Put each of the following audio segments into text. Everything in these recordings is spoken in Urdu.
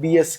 BS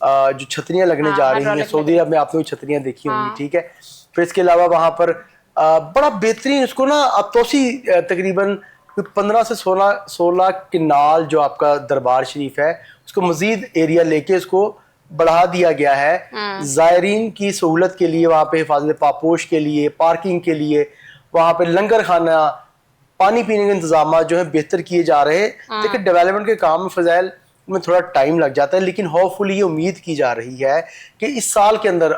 جو چھتریاں لگنے جا رہی ہیں سعودی عرب میں، آپ نے وہ چھتریاں دیکھی ہوں گی، ٹھیک ہے. پھر اس کے علاوہ وہاں پر بڑا بہترین اس کو نا اب توسیع تقریباً 15 سے 16 کنال جو آپ کا دربار شریف ہے اس کو مزید ایریا لے کے اس کو بڑھا دیا گیا ہے زائرین کی سہولت کے لیے. وہاں پہ حفاظت پاپوش کے لیے، پارکنگ کے لیے، وہاں پہ لنگر خانہ، پانی پینے کے انتظامات جو ہیں بہتر کیے جا رہے ہیں. لیکن ڈیولپمنٹ کے کام میں فضائل میں تھوڑا ٹائم لگ جاتا ہے، لیکن ہوپ فلی یہ امید کی جا رہی ہے کہ اس سال کے اندر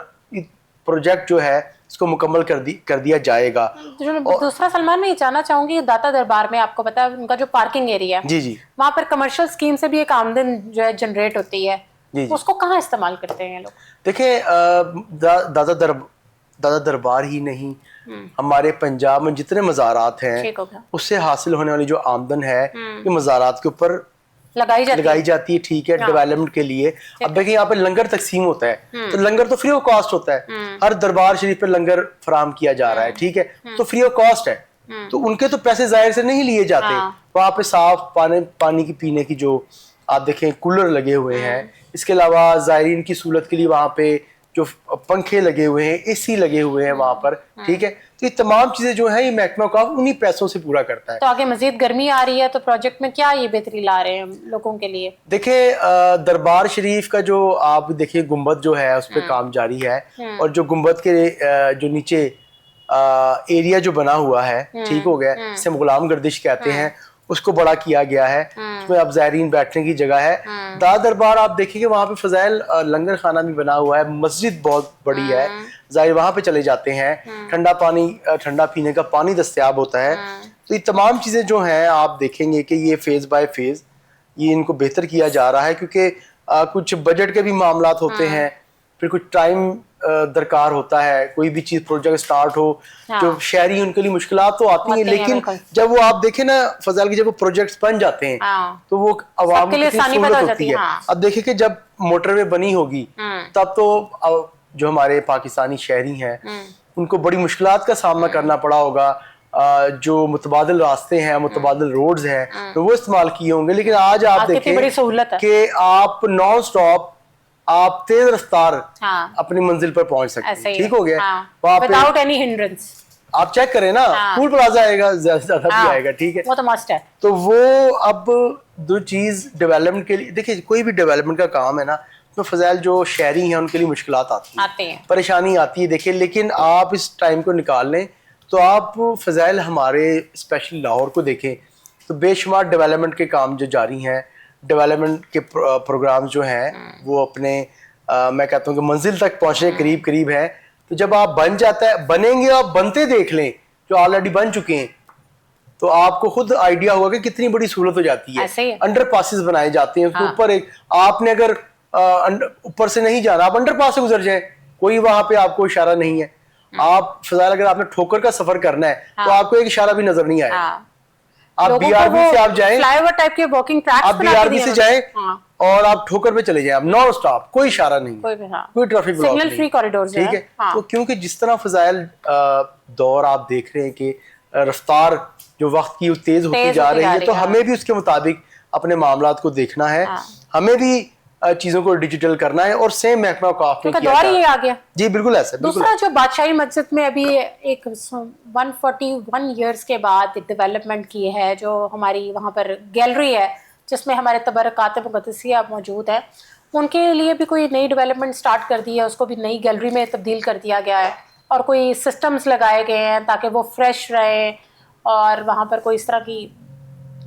پروجیکٹ جو ہے اس کو مکمل کر دیا جائے گا. دوسرا سلمان میں یہ جاننا چاہوں گی، داتا دربار میں آپ کو پتا ہے ان کا جو پارکنگ ایریا ہے، جی وہاں پر کمرشل اسکیم سے بھی ایک آمدن جو ہے جنریٹ ہوتی ہے، اس کو کہاں استعمال کرتے ہیں لوگ؟ دیکھیں داتا دربار ہی نہیں، ہمارے پنجاب میں جتنے مزارات ہیں اس سے حاصل ہونے والی جو آمدن ہے یہ مزارات کے اوپر لگائی جاتی ہے، ٹھیک ہے، ڈیولپمنٹ کے لیے. اب دیکھیں یہاں پہ لنگر تقسیم ہوتا ہے تو لنگر تو فری آف کاسٹ ہوتا ہے، ہر دربار شریف پہ لنگر فراہم کیا جا رہا ہے، ٹھیک ہے، تو فری آف کاسٹ ہے، تو ان کے تو پیسے ظاہر سے نہیں لیے جاتے. وہاں پہ صاف پانی کی پینے کی جو آپ دیکھیں کولر لگے ہوئے ہیں، اس کے علاوہ زائرین کی سہولت کے لیے وہاں پہ جو پنکھے لگے ہوئے ہیں، اے سی لگے ہوئے ہیں وہاں پر، ٹھیک ہے. تو یہ تمام چیزیں جو ہیں یہ محکمہ اوقاف انہی پیسوں سے پورا کرتا ہے. تو آگے مزید گرمی آ رہی ہے تو پروجیکٹ میں کیا یہ بہتری لا رہے ہیں لوگوں کے لیے؟ دیکھیں دربار شریف کا جو آپ دیکھیں گنبد جو ہے اس پہ کام جاری ہے، اور جو گنبد کے جو نیچے ایریا جو بنا ہوا ہے، ٹھیک ہو گیا، جسے غلام گردش کہتے ہیں، اس کو بڑا کیا گیا ہے، اس میں اب زائرین بیٹھنے کی جگہ ہے. داتا دربار آپ دیکھیں کہ وہاں پہ فضائل لنگر خانہ بھی بنا ہوا ہے، مسجد بہت بڑی ہے، زائر وہاں پہ چلے جاتے ہیں، ٹھنڈا پینے کا پانی دستیاب ہوتا ہے. تو یہ تمام چیزیں جو ہیں آپ دیکھیں گے کہ یہ فیز بائی فیز یہ ان کو بہتر کیا جا رہا ہے، کیونکہ کچھ بجٹ کے بھی معاملات ہوتے ہیں، پھر کچھ ٹائم درکار ہوتا ہے، کوئی بھی چیز پروجیکٹ سٹارٹ ہو جو شہری ان کے لیے مشکلات تو آتی ہیں، لیکن جب وہ آپ دیکھیں نا فضائل کی جب وہ پروجیکٹس بن جاتے ہیں تو وہ عوام کی سہولت ہوتی ہے. اب دیکھیں کہ جب موٹر وے بنی ہوگی تب تو جو ہمارے پاکستانی شہری ہیں ان کو بڑی مشکلات کا سامنا کرنا پڑا ہوگا، جو متبادل راستے ہیں، متبادل روڈز ہیں تو وہ استعمال کیے ہوں گے. لیکن آج آپ دیکھیں کہ آپ نان سٹاپ، آپ تیز رفتار اپنی منزل پر پہنچ سکتے ہیں، ٹھیک ہو گیا، without any hindrance. آپ چیک کریں نا، ٹول پلازا آئے گا، زیادہ بھی آئے گا، ٹھیک ہے، وہ تو مسٹ ہے. تو وہ اب دو چیز ڈیولپمنٹ کے لیے، دیکھیں کوئی بھی ڈیولپمنٹ کا کام ہے نا تو فضائل جو شہری ہیں ان کے لیے مشکلات آتی ہیں، پریشانی آتی ہے. دیکھیں لیکن آپ اس ٹائم کو نکال لیں تو آپ فضائل ہمارے اسپیشلی لاہور کو دیکھیں تو بے شمار ڈیولپمنٹ کے کام جو جاری ہیں، ڈیولپمنٹ کے پروگرام جو ہیں وہ اپنے میں کہتا ہوں کہ منزل تک پہنچنے قریب ہیں. تو جب آپ بنیں گے، آپ بنتے دیکھ لیں جو آلریڈی بن چکے ہیں تو آپ کو خود آئیڈیا ہوگا کہ کتنی بڑی سہولت ہو جاتی ہے. انڈر پاسز بنائے جاتے ہیں، اس کے اوپر ایک آپ نے اگر اوپر سے نہیں جانا، آپ انڈر پاس سے گزر جائیں، کوئی وہاں پہ آپ کو اشارہ نہیں ہے. آپ فضائل اگر آپ نے ٹھوکر کا سفر کرنا ہے تو آپ کو ایک اشارہ بھی نظر نہیں آئے گا. آپ بی آر بی سے آپ جائیں، آپ بی آر بی سے جائیں اور آپ ٹھوکر پہ چلے جائیں، آپ نان اسٹاپ، کوئی اشارہ نہیں، کوئی ٹریفک بلاک نہیں، ٹھیک ہے. تو کیونکہ جس طرح فضائل دور آپ دیکھ رہے ہیں کہ رفتار جو وقت کی تیز ہوتی جا رہی ہے، تو ہمیں بھی اس کے مطابق اپنے معاملات کو دیکھنا ہے، ہمیں بھی چیزوں کو ڈیجیٹل کرنا ہے، اور سیم محکمہ اوقاف میں کیا آ گیا. جی بالکل ایسا. دوسرا جو بادشاہی مسجد میں ابھی ایک 141 ایئرس کے بعد ڈیولپمنٹ کی ہے، جو ہماری وہاں پر گیلری ہے جس میں ہمارے تبرکات مقدسیہ موجود ہے، ان کے لیے بھی کوئی نئی ڈیولپمنٹ سٹارٹ کر دی ہے، اس کو بھی نئی گیلری میں تبدیل کر دیا گیا ہے، اور کوئی سسٹمز لگائے گئے ہیں تاکہ وہ فریش رہیں، اور وہاں پر کوئی اس طرح کی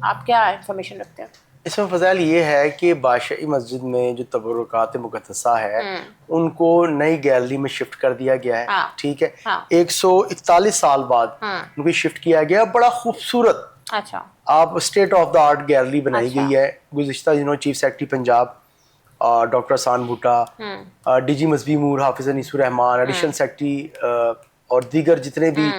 آپ کیا انفارمیشن رکھتے ہیں؟ اس میں فضائل یہ ہے کہ بادشاہی مسجد میں جو تبرکات مقدسہ ہے ان کو نئی گیلری میں شفٹ کر دیا گیا ہے، ٹھیک ہے، 141 سال بعد ان کو شفٹ کیا گیا. بڑا خوبصورت آپ state of the art gallery بنائی گئی ہے. گزشتہ دنوں چیف سیکرٹری پنجاب ڈاکٹر احسان بھٹا، ڈی جی مذہبی امور حافظ انیس الرحمان، ایڈیشنل سیکرٹری اور دیگر جتنے بھی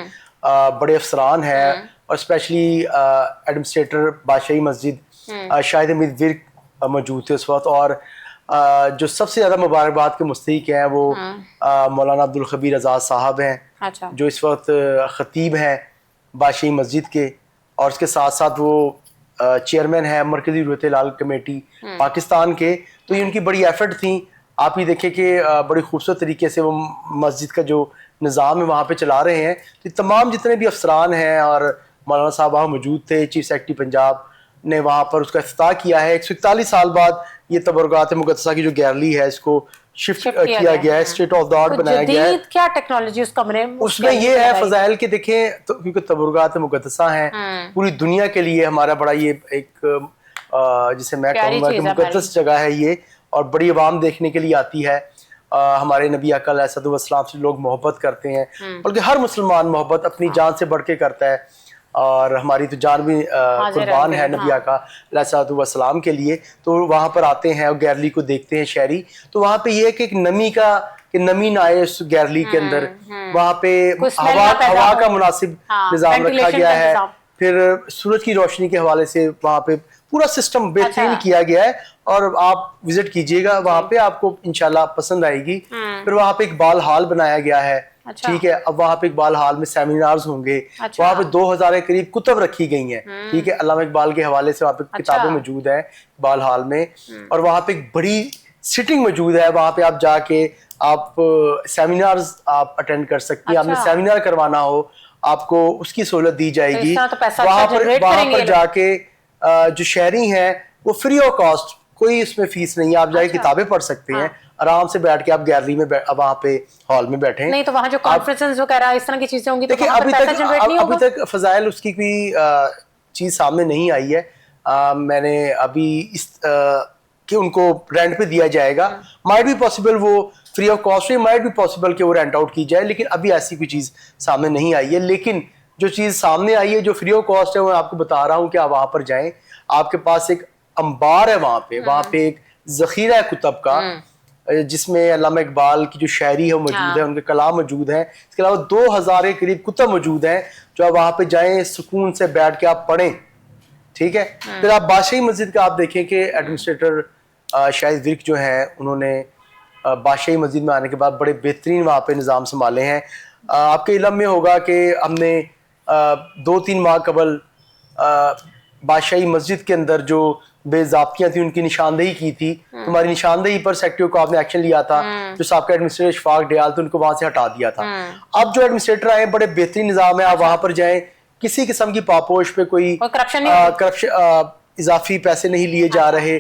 بڑے افسران ہیں، اور اسپیشلی ایڈمنسٹریٹر بادشاہی مسجد شاہد امید ورک موجود تھے اس وقت، اور جو سب سے زیادہ مبارکباد کے مستحق ہیں وہ مولانا عبدالخبیر آزاد صاحب ہیں، جو اس وقت خطیب ہیں بادشاہی مسجد کے، اور اس کے ساتھ ساتھ وہ چیئرمین ہیں مرکزی رحمت لال کمیٹی پاکستان کے. تو یہ ان کی بڑی ایفرٹ تھیں آپ یہ دیکھیں کہ بڑی خوبصورت طریقے سے وہ مسجد کا جو نظام ہے وہاں پہ چلا رہے ہیں. تو تمام جتنے بھی افسران ہیں اور مولانا صاحب وہاں موجود تھے, چیف سیکرٹری پنجاب نے وہاں پر اس کا افتتاح کیا ہے. 141 سال بعد یہ تبرکات مقدسہ کی جو گیلری ہے اس کو شفٹ کیا گیا ہے, اسٹیٹ آف دا آرٹ بنایا گیا ہے. کیا ٹیکنالوجی اس کمرے میں اس میں یہ ہے فضائل کہ دیکھیں کیونکہ تبرکات مقدسہ ہیں پوری دنیا کے لیے ہمارا بڑا یہ ایک جسے میں کہوں گا کہ مقدس جگہ ہے یہ, اور بڑی عوام دیکھنے کے لیے آتی ہے. ہمارے نبی اکرم علیہ الصلوۃ والسلام سے لوگ محبت کرتے ہیں, بلکہ ہر مسلمان محبت اپنی جان سے بڑھ کے کرتا ہے, اور ہماری تو جان بھی قربان ہے نبی آقا علیہ الصلوۃ والسلام کے لیے. تو وہاں پر آتے ہیں اور گیلری کو دیکھتے ہیں شہری. تو وہاں پہ یہ ہے کہ ایک نمی کا کہ نمی نہ آئے اس گیلری کے اندر, وہاں پہ ہوا کا مناسب نظام رکھا گیا ہے. پھر سورج کی روشنی کے حوالے سے وہاں پہ پورا سسٹم بہترین کیا گیا ہے, اور آپ وزٹ کیجئے گا وہاں پہ, آپ کو انشاءاللہ پسند آئے گی. پھر وہاں پہ اقبال ہال بنایا گیا ہے, ٹھیک ہے. اب وہاں پہ اقبال ہال میں سیمینارز ہوں گے, وہاں پہ 2000 کے قریب کتب رکھی گئی ہیں, ٹھیک ہے. علامہ اقبال کے حوالے سے وہاں پہ کتابیں موجود ہیں اقبال ہال میں, اور وہاں پہ ایک بڑی سٹنگ موجود ہے. وہاں پہ آپ جا کے آپ سیمینارز آپ اٹینڈ کر سکتی ہیں. آپ نے سیمینار کروانا ہو آپ کو اس کی سہولت دی جائے گی. وہاں پر جا کے جو شہری ہیں وہ فری آف کاسٹ, کوئی اس میں فیس نہیں ہے, آپ جا کے کتابیں پڑھ سکتے ہیں آرام سے بیٹھ کے. آپ گیلری میں وہاں پہ ہال میں بیٹھیں. نہیں تو وہاں جو کانفرنسز وغیرہ اس طرح کی چیزیں ہوں گی تو وہاں پر پیسہ جنریٹ نہیں ہوگا. ابھی تک فضائل اس کی کوئی چیز سامنے نہیں آئی ہے. میں نے ابھی اس کہ ان کو رینٹ پہ دیا جائے گا, مائٹ بھی پاسبل وہ فری آف کاسٹ ہے, مائٹ بھی پاسبل کہ وہ رینٹ آؤٹ کی جائے, لیکن ابھی ایسی کوئی چیز سامنے نہیں آئی ہے. لیکن جو چیز سامنے آئی ہے جو فری آف کاسٹ ہے وہ آپ کو بتا رہا ہوں کہ آپ وہاں پر جائیں. آپ کے پاس ایک انبار ہے وہاں پہ ایک ذخیرہ ہے کتب کا, جس میں علامہ اقبال کی جو شاعری ہے وہ موجود ہے, ان کے کلام موجود ہیں. اس کے علاوہ 2000 کے قریب کتب موجود ہیں جو آپ وہاں پہ جائیں سکون سے بیٹھ کے آپ پڑھیں, ٹھیک ہے. پھر آپ بادشاہی مسجد کا آپ دیکھیں کہ ایڈمنسٹریٹر شاہد ورک جو ہیں انہوں نے بادشاہی مسجد میں آنے کے بعد بڑے بہترین وہاں پہ نظام سنبھالے ہیں. آپ کے علم میں ہوگا کہ ہم نے 2-3 ماہ قبل بادشاہی مسجد کے اندر جو بے ضابطیاں تھیں ان کی نشاندہی کی تھی. تمہاری نشاندہی پر سیکٹریٹ کو آپ نے ایکشن لیا تھا, جو سابقہ ایڈمنسٹریٹر اشفاق ڈیال تھے ان کو وہاں سے ہٹا دیا تھا. اب جو ایڈمنسٹریٹر آئے بڑے بہترین نظام ہے, آپ وہاں پر جائیں, کسی قسم کی پاپوش پہ کوئی کرپشن اضافی پیسے نہیں لیے جا رہے.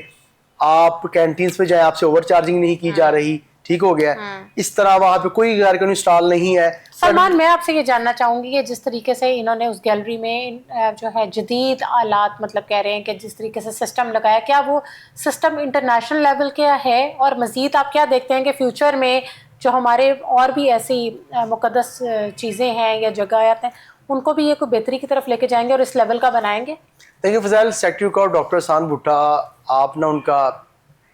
آپ کینٹینز پہ جائیں, آپ سے اوور چارجنگ نہیں کی جا رہی, ٹھیک ہو گیا. اس طرح وہاں پہ کوئی غیر قانونی اسٹال نہیں ہے. سلمان, میں آپ سے یہ جاننا چاہوں گی کہ جس طریقے سے انہوں نے اس گیلری میں جو ہے جدید آلات مطلب کہہ رہے ہیں کہ جس طریقے سے سسٹم لگایا, کیا وہ سسٹم انٹرنیشنل لیول کا ہے؟ اور مزید آپ کیا دیکھتے ہیں کہ فیوچر میں جو ہمارے اور بھی ایسی مقدس چیزیں ہیں یا جگہات ہیں ان کو بھی یہ کوئی بہتری کی طرف لے کے جائیں گے اور اس لیول کا بنائیں گے؟ دیکھیں فضائل, سیکٹری کا ڈاکٹر احسان بھٹا آپ نے ان کا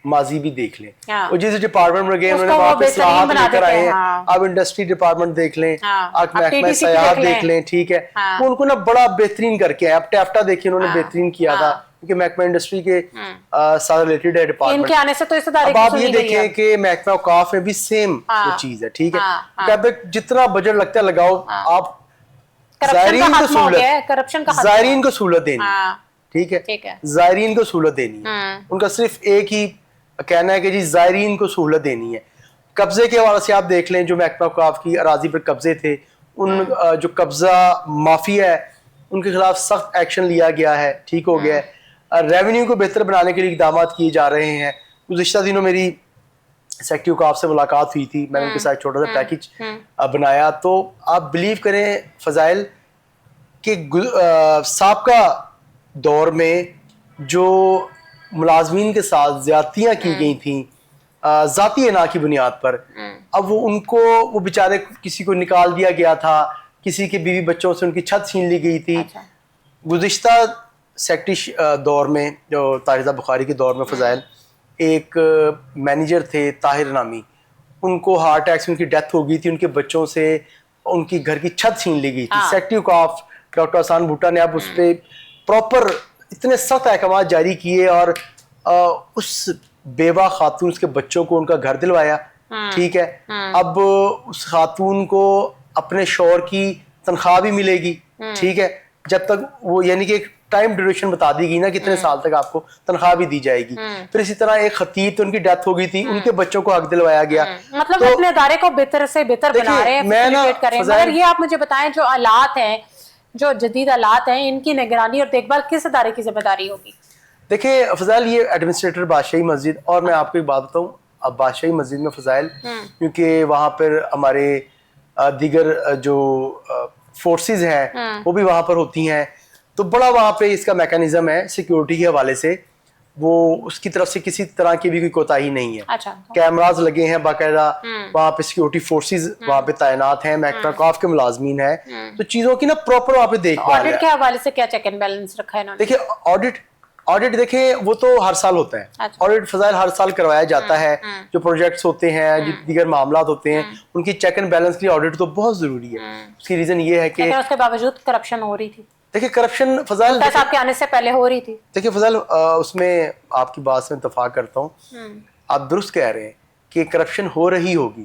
ماضی بھی دیکھ لیں, وہ جس ڈپارٹمنٹ میں گئے انہوں نے وہاں پہ اصلاحات لے کر آئے ہیں. آپ انڈسٹری ڈپارٹمنٹ دیکھ لیں, آپ محکمہ سیاحت دیکھ لیں, ٹھیک ہے, وہ ان کو نا بڑا بہترین کر کے آئے. آپ ٹیفٹا دیکھیں انہوں نے بہترین کیا تھا کیونکہ محکمہ انڈسٹری کے ساتھ ریلیٹڈ ہے ڈپارٹمنٹ. ان کے آنے سے تو اس ادارے اب آپ یہ دیکھیں کہ محکمہ اوقاف میں بھی سیم وہ چیز ہے, ٹھیک ہے. کہتے ہیں جتنا بجٹ لگتا ہے لگاؤ, آپ زائرین کو سہولت دینی, ٹھیک ہے, زائرین کو سہولت دینی ہے. ان کا صرف ایک ہی کہنا ہے کہ جی زائرین کو سہولت دینی ہے. قبضے کے حوالے سے آپ دیکھ لیں, جو محکمہ اوقاف کی اراضی پر قبضے تھے, ان جو قبضہ مافیا ہے ان کے خلاف سخت ایکشن لیا گیا ہے, ٹھیک ہو گیا ہے. ریونیو کو بہتر بنانے کے لیے اقدامات کیے جا رہے ہیں. گزشتہ دنوں میری سیکٹری اوقاف سے ملاقات ہوئی تھی, میں نے ان کے ساتھ چھوٹا سا پیکج بنایا. تو آپ بلیو کریں فضائل کہ سابقہ دور میں جو ملازمین کے ساتھ زیادتیاں کی گئی تھیں ذاتی انا کی بنیاد پر, اب وہ ان کو وہ بیچارے کسی کو نکال دیا گیا تھا, کسی کے بیوی بچوں سے ان کی چھت چھین لی گئی تھی. گزشتہ سیکٹری دور میں جو طاہر بخاری کے دور میں فضائل, ایک مینیجر تھے طاہر نامی, ان کو ہارٹ اٹیک سے ان کی ڈیتھ ہو گئی تھی, ان کے بچوں سے ان کی گھر کی چھت چھین لی گئی تھی. سیکٹری اوقاف ڈاکٹر احسان بھٹا نے اب اس پہ پراپر اتنے سخت احکامات جاری کیے اور اس بیوہ خاتون اس کے بچوں کو ان کا گھر دلوایا, ٹھیک ہے. اب اس خاتون کو اپنے شوہر کی تنخواہ بھی ملے گی, ٹھیک ہے, جب تک وہ یعنی کہ ایک ٹائم ڈیوریشن بتا دی گئی نا کتنے سال تک آپ کو تنخواہ بھی دی جائے گی. پھر اسی طرح ایک خطیب تو ان کی ڈیتھ ہو گئی تھی, ان کے بچوں کو حق دلوایا گیا. مطلب اپنے ادارے کو بہتر سے بہتر بنا رہے ہیں. مگر یہ آپ مجھے بتائیں جو آلات ہیں, جو جدید آلات ہیں, ان کی نگرانی اور دیکھ بھال کس ادارے کی ذمہ داری ہوگی؟ دیکھیں فضائل, یہ ایڈمنسٹریٹر بادشاہی مسجد, اور میں آپ کو ایک بات بتاؤں, اب بادشاہی مسجد میں فضائل کیونکہ وہاں پر ہمارے دیگر جو فورسز ہیں وہ بھی وہاں پر ہوتی ہیں, تو بڑا وہاں پہ اس کا میکانزم ہے سیکیورٹی کے حوالے سے, وہ اس کی طرف سے کسی طرح کی بھی کوئی کوتاہی نہیں ہے. کیمراز لگے ہیں باقاعدہ, وہاں پہ سیکیورٹی فورسز وہاں پہ تعینات ہیں, محکمہ اوقاف کے ملازمین ہیں, تو چیزوں کی نا پراپر وہاں پہ دیکھ بھال ہے. آڈٹ کے حوالے سے کیا چیک اینڈ بیلنس رکھا ہے انہوں نے؟ دیکھیں آڈٹ دیکھیں وہ تو ہر سال ہوتا ہے. آڈٹ فضائل ہر سال کروایا جاتا ہے. جو پروجیکٹس ہوتے ہیں, جو دیگر معاملات ہوتے ہیں, ان کی چیک اینڈ بیلنس کے لیے آڈٹ تو بہت ضروری ہے. اس کی ریزن یہ ہے کہ اس کے باوجود کرپشن ہو رہی تھی. دیکھیں کرپشن فضائل صاحب کے آنے سے پہلے ہو رہی تھی. دیکھیں فضائل, اس میں آپ کی بات سے اتفاق کرتا ہوں, آپ درست کہہ رہے ہیں کہ کرپشن ہو رہی ہوگی.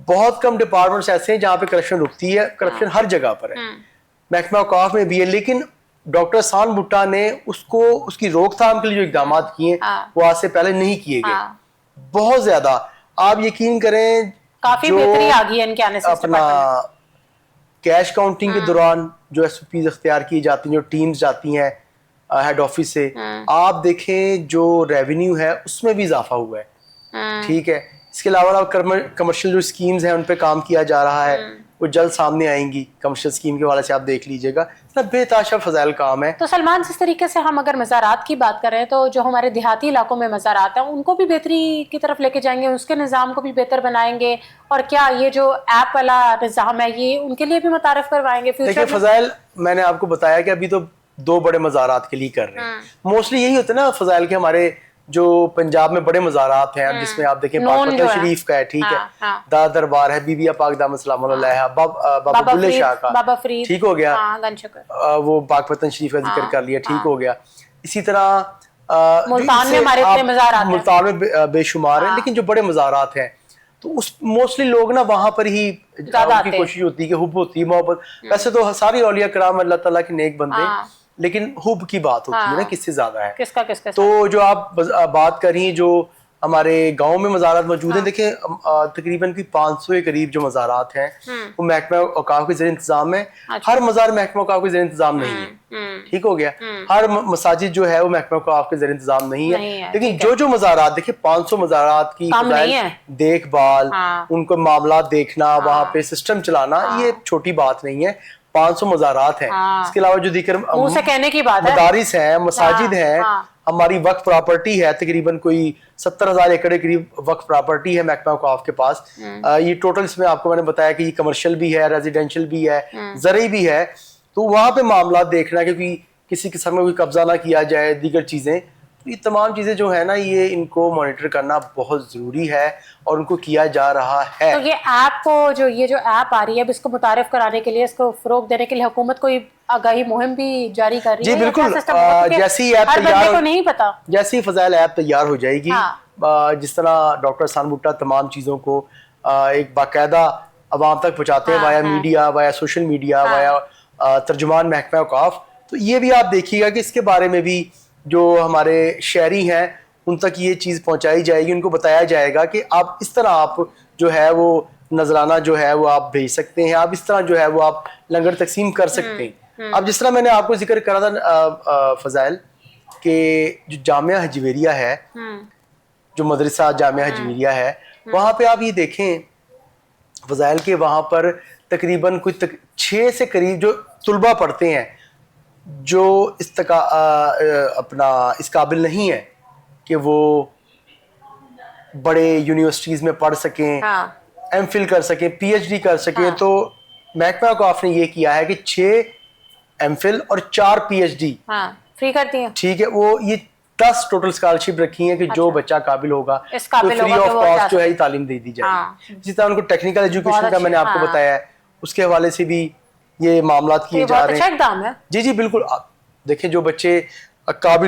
بہت کم ڈپارٹمنٹس ایسے ہیں جہاں پہ کرپشن رکتی ہے. کرپشن ہر جگہ پر ہے, محکمہ اوقاف میں بھی ہے, لیکن ڈاکٹر احسان بھٹا نے اس کی روک تھام کے لیے جو اقدامات کیے وہ آج سے پہلے نہیں کیے گئے. بہت زیادہ آپ یقین کریں, کافی بہتری آ گئی ہے ان کے آنے سے. اپنا کیش کاؤنٹنگ کے دوران جو ایس او پیز اختیار کی جاتی ہیں, جو ٹیمز جاتی ہیں ہیڈ آفس سے, آپ دیکھیں جو ریونیو ہے اس میں بھی اضافہ ہوا ہے. ٹھیک ہے, اس کے علاوہ کمرشل جو اسکیمز ہیں ان پہ کام کیا جا رہا ہے, وہ جلد سامنے آئیں گی. کمرشل اسکیم کے حوالے سے آپ دیکھ لیجئے گا, اتنا بے تحاشا فضائل کام ہے. تو سلمان, اس طریقے سے ہم اگر مزارات کی بات کریں تو جو ہمارے دیہاتی علاقوں میں مزارات ہیں ان کو بھی بہتری کی طرف لے کے جائیں گے, اس کے نظام کو بھی بہتر بنائیں گے, اور کیا یہ جو ایپ والا نظام ہے یہ ان کے لیے بھی متعارف کروائیں گے فیوچر میں؟ دیکھیں فضائل, میں نے آپ کو بتایا کہ ابھی تو 2 بڑے مزارات کے لیے کر رہے ہیں. موسٹلی یہی ہوتا ہے نا فضائل کے ہمارے جو پنجاب میں بڑے مزارات ہیں, جس میں آپ دیکھیں پاک پتن شریف کا ہے, ٹھیک ہے, دادا دربار ہے, بی بی پاک دامت السلام علیہ, بابا بلے شاہ کا, ٹھیک ہو گیا, وہ پاک پتن شریف کا ذکر کر لیا, ٹھیک ہو گیا. اسی طرح ملتان میں ہمارے اتنے مزارات ہیں, ملتان میں بے شمار ہیں, لیکن جو بڑے مزارات ہیں تو اس موسٹلی لوگ نا وہاں پر ہی کی کوشش ہوتی ہے کہ حب ہوتی ہے, محبت. ویسے تو ساری اولیاء کرام اللہ تعالیٰ کے نیک بندے, لیکن حب کی بات ہوتی ہے نا کس سے زیادہ ہے. کس کا تو جو آپ بات کر رہی ہیں, جو ہمارے گاؤں میں مزارات موجود ہیں, دیکھیں تقریباً 500 کے قریب جو مزارات ہیں وہ محکمہ اوقاف کے زیر انتظام ہے. ہر مزار محکمہ اوقاف کے زیر انتظام نہیں ہے, ٹھیک ہو گیا. ہر مساجد جو ہے وہ محکمہ اوقاف کے زیر انتظام نہیں ہے, لیکن جو مزارات دیکھیں 500 مزارات کی دیکھ بھال, ان کو معاملات دیکھنا, وہاں پہ سسٹم چلانا, یہ چھوٹی بات نہیں ہے. 500 مزارات ہیں. اس کے علاوہ جو ذکر مدارس ہیں, مساجد ہیں, ہماری وقف پراپرٹی ہے تقریباً کوئی 70,000 ایکڑ کے قریب وقف پراپرٹی ہے محکمہ اوقاف کے پاس. یہ ٹوٹل اس میں آپ کو میں نے بتایا کہ یہ کمرشل بھی ہے, ریزیڈینشل بھی ہے, زرعی بھی ہے. تو وہاں پہ معاملات دیکھنا کہ کسی قسم میں کوئی قبضہ نہ کیا جائے, دیگر چیزیں, یہ تمام چیزیں جو ہے نا یہ ان کو مانیٹر کرنا بہت ضروری ہے اور ان کو کیا جا رہا ہے. تو یہ ایپ کو یہ جو ایپ آ رہی ہے اس کو متعارف کرانے کے لیے, اس کو فروغ دینے کے لیے حکومت کوئی آگاہی مہم بھی جاری کر رہی ہے؟ جی بالکل, جیسی ایپ تیار نہیں پتا, جیسی فضائل ایپ تیار ہو جائے گی, جس طرح ڈاکٹر احسان بھٹا تمام چیزوں کو ایک باقاعدہ عوام تک پہنچاتے ہیں وایا میڈیا, وایا سوشل میڈیا, وایا ترجمان محکمہ اوقاف, تو یہ بھی آپ دیکھیے گا کہ اس کے بارے میں بھی جو ہمارے شہری ہیں ان تک یہ چیز پہنچائی جائے گی, ان کو بتایا جائے گا کہ آپ اس طرح آپ جو ہے وہ نذرانہ جو ہے وہ آپ بھیج سکتے ہیں, آپ اس طرح جو ہے وہ آپ لنگر تقسیم کر سکتے ہیں. اب جس طرح میں نے آپ کو ذکر کرا تھا فضائل کہ جو جامعہ حجویریہ ہے, جو مدرسہ جامعہ حجویریہ ہے, وہاں پہ آپ یہ دیکھیں فضائل کے وہاں پر تقریباً کوئی 6 سے قریب جو طلبہ پڑھتے ہیں جو اس قابل نہیں ہے کہ وہ بڑے یونیورسٹیز میں پڑھ سکیں, ایم فل کر سکیں, پی ایچ ڈی کر سکیں. تو محکمہ اوقاف نے یہ کیا ہے کہ 6 ایم فل اور 4 پی ایچ ڈی فری کرتی ہیں, ٹھیک ہے. وہ یہ 10 ٹوٹل اسکالرشپ رکھی ہیں کہ جو بچہ قابل ہوگا فری آف کاسٹ جو ہے تعلیم دے دی جائے گی. اسی طرح ان کو ٹیکنیکل ایجوکیشن کا میں نے آپ کو بتایا ہے, اس کے حوالے سے بھی یہ معاملات کیے جا رہے ہیں. جی بالکل, دیکھیں جو بچے قابل